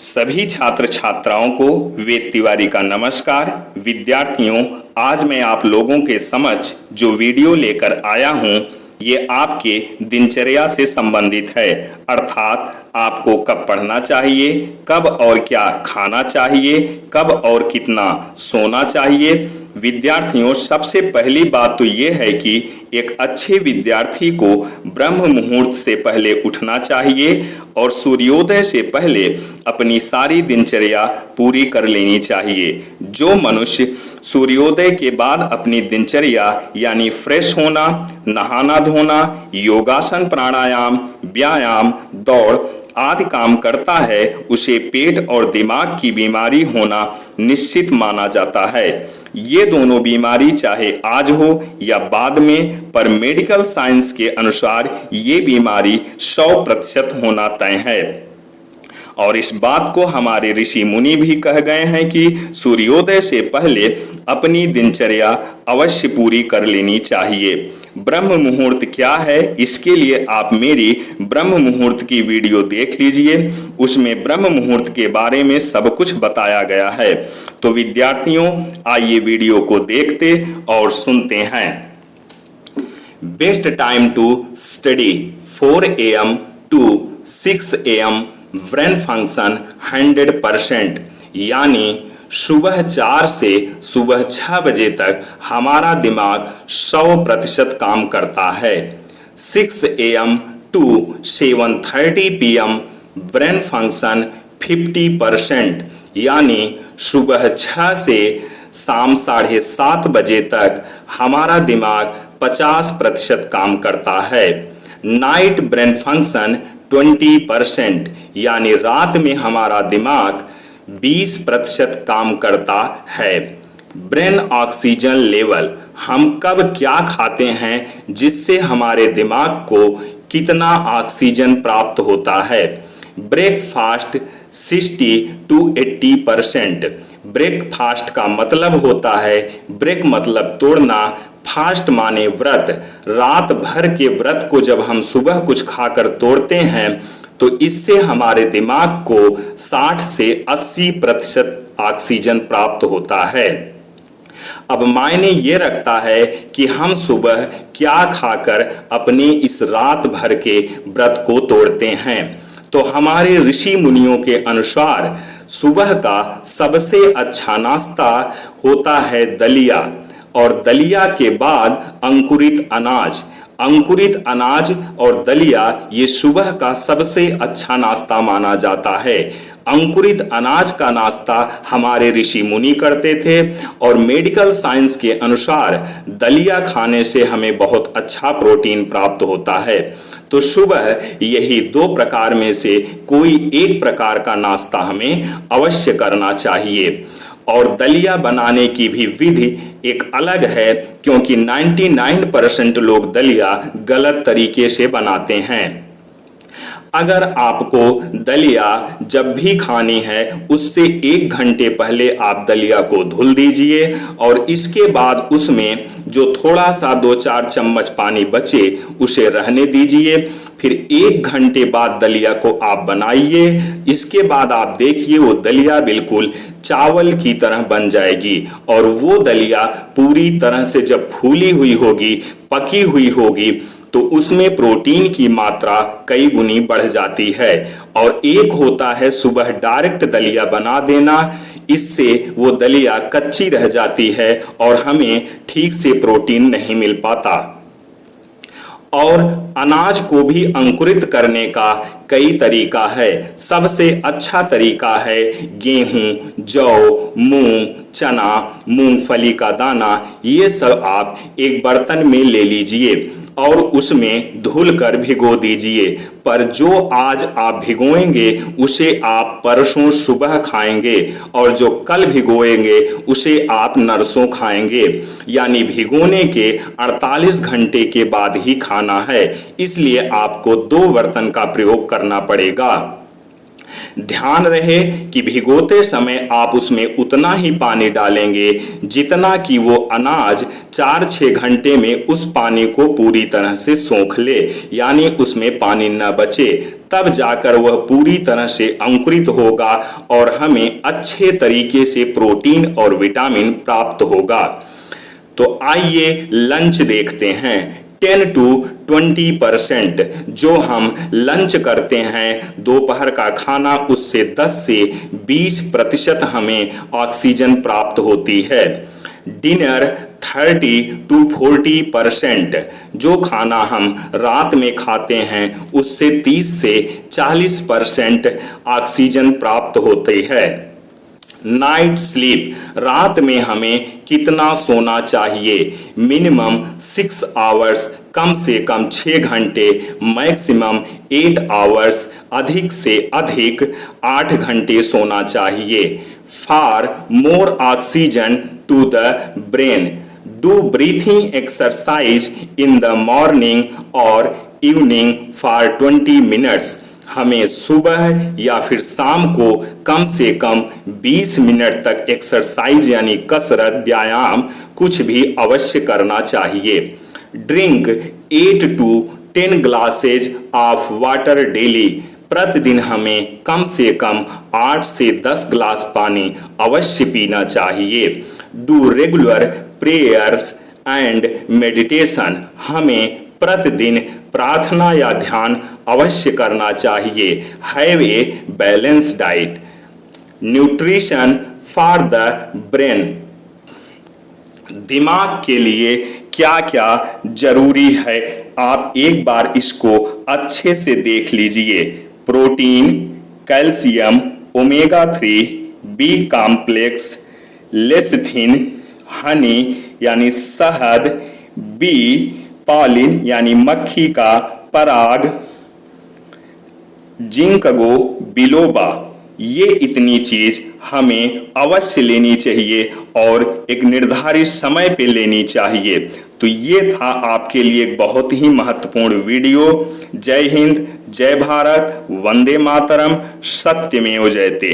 सभी छात्र छात्राओं को वेद तिवारी का नमस्कार। विद्यार्थियों, आज मैं आप लोगों के समक्ष जो वीडियो लेकर आया हूं, ये आपके दिनचर्या से संबंधित है। अर्थात आपको कब पढ़ना चाहिए, कब और क्या खाना चाहिए, कब और कितना सोना चाहिए। विद्यार्थियों, सबसे पहली बात तो ये है कि एक अच्छे विद्यार्थी को ब्रह्म मुहूर्त से पहले उठना चाहिए और सूर्योदय से पहले अपनी सारी दिनचर्या पूरी कर लेनी चाहिए। जो मनुष्य सूर्योदय के बाद अपनी दिनचर्या यानी फ्रेश होना, नहाना धोना, योगासन, प्राणायाम, व्यायाम, दौड़ आदि काम करता है, उसे पेट और दिमाग की बीमारी होना निश्चित माना जाता है। ये दोनों बीमारी चाहे आज हो या बाद में, पर मेडिकल साइंस के अनुसार ये बीमारी 100% होना तय है। और इस बात को हमारे ऋषि मुनि भी कह गए हैं कि सूर्योदय से पहले अपनी दिनचर्या अवश्य पूरी कर लेनी चाहिए। ब्रह्म मुहूर्त क्या है, इसके लिए आप मेरी ब्रह्म मुहूर्त की वीडियो देख लीजिए। उसमें ब्रह्म मुहूर्त के बारे में सब कुछ बताया गया है। तो विद्यार्थियों, आइए वीडियो को देखते और सुनते हैं। Best time to study 4 AM to 6 AM brain function 100%, यानी सुबह 4 से सुबह 6 बजे तक हमारा दिमाग 100% काम करता है। 6 AM to 7:30 PM brain function 50%, यानी सुबह 6 से शाम 7:30 बजे तक हमारा दिमाग 50% काम करता है। नाइट ब्रेन फंक्शन 20%, यानी रात में हमारा दिमाग 20% काम करता है। ब्रेन ऑक्सीजन लेवल, हम कब क्या खाते हैं जिससे हमारे दिमाग को कितना ऑक्सीजन प्राप्त होता है। Breakfast 60 to 80%। ब्रेकफास्ट का मतलब होता है, ब्रेक मतलब तोड़ना, फास्ट माने व्रत। रात भर के व्रत को जब हम सुबह कुछ खाकर तोड़ते हैं तो इससे हमारे दिमाग को 60 से 80% ऑक्सीजन प्राप्त होता है। अब मायने ये रखता है कि हम सुबह क्या खाकर अपने इस रात भर के व्रत को तोड़ते हैं। तो हमारे ऋषि मुनियों के अनुसार सुबह का सबसे अच्छा नाश्ता होता है दलिया, और दलिया के बाद अंकुरित अनाज। अंकुरित अनाज और दलिया ये सुबह का सबसे अच्छा नाश्ता माना जाता है। अंकुरित अनाज का नाश्ता हमारे ऋषि मुनि करते थे, और मेडिकल साइंस के अनुसार दलिया खाने से हमें बहुत अच्छा प्रोटीन प्राप्त होता है। तो सुबह यही 2 प्रकार में से कोई एक प्रकार का नाश्ता हमें अवश्य करना चाहिए। और दलिया बनाने की भी विधि एक अलग है, क्योंकि 99% लोग दलिया गलत तरीके से बनाते हैं। अगर आपको दलिया जब भी खानी है, उससे 1 घंटे पहले आप दलिया को धुल दीजिए, और इसके बाद उसमें जो थोड़ा सा 2-4 चम्मच पानी बचे उसे रहने दीजिए। फिर 1 घंटे बाद दलिया को आप बनाइए। इसके बाद आप देखिए वो दलिया बिल्कुल चावल की तरह बन जाएगी, और वो दलिया पूरी तरह से जब फूली हुई होगी, पकी हुई होगी, तो उसमें प्रोटीन की मात्रा कई गुनी बढ़ जाती है। और एक होता है सुबह डायरेक्ट दलिया बना देना, इससे वो दलिया कच्ची रह जाती है और हमें ठीक से प्रोटीन नहीं मिल पाता। और अनाज को भी अंकुरित करने का कई तरीका है। सबसे अच्छा तरीका है गेहूं, जौ, मूंग, चना, मूंगफली का दाना। ये सब आप एक बर्तन में ले लीजिए और उसमें धुलकर भिगो दीजिए। पर जो आज आप भिगोएंगे उसे आप परसों सुबह खाएंगे, और जो कल भिगोएंगे उसे आप नरसों खाएंगे। यानी भिगोने के 48 घंटे के बाद ही खाना है। इसलिए आपको 2 बर्तन का प्रयोग करना पड़ेगा। ध्यान रहे कि भिगोते समय आप उसमें उतना ही पानी डालेंगे जितना कि वो अनाज 4-6 घंटे में उस पानी को पूरी तरह से सोख ले, यानी उसमें पानी न बचे। तब जाकर वह पूरी तरह से अंकुरित होगा और हमें अच्छे तरीके से प्रोटीन और विटामिन प्राप्त होगा। तो आइए लंच देखते हैं। 10 to 20% जो हम लंच करते हैं, दोपहर का खाना, उससे 10 से 20% हमें ऑक्सीजन प्राप्त होती है। डिनर 30 to 40% जो खाना हम रात में खाते हैं, उससे 30 से 40% ऑक्सीजन प्राप्त होती है। नाइट स्लीप, रात में हमें कितना सोना चाहिए? मिनिमम 6 आवर्स, कम से कम 6 घंटे, मैक्सिमम 8 आवर्स, अधिक से अधिक 8 घंटे सोना चाहिए। For more oxygen to the brain, do breathing exercise in the morning और इवनिंग फॉर 20 मिनट्स। हमें सुबह या फिर शाम को कम से कम 20 मिनट तक एक्सरसाइज यानी कसरत, व्यायाम कुछ भी अवश्य करना चाहिए। Drink 8 to 10 glasses of water daily, प्रतिदिन हमें कम से कम 8 से 10 ग्लास पानी अवश्य पीना चाहिए। Do regular prayers and meditation, हमें प्रतिदिन प्रार्थना या ध्यान अवश्य करना चाहिए। Have a balance diet. Nutrition for the brain, दिमाग के लिए क्या क्या जरूरी है, आप एक बार इसको अच्छे से देख लीजिए। Protein, calcium, omega 3, B complex, lecithin, honey यानी शहद, बी पॉलिन यानी मक्खी का पराग, जिंकगो बिलोबा, ये इतनी चीज हमें अवश्य लेनी चाहिए और एक निर्धारित समय पे लेनी चाहिए। तो ये था आपके लिए एक बहुत ही महत्वपूर्ण वीडियो। जय हिंद, जय भारत, वंदे मातरम, सत्यमेव जयते।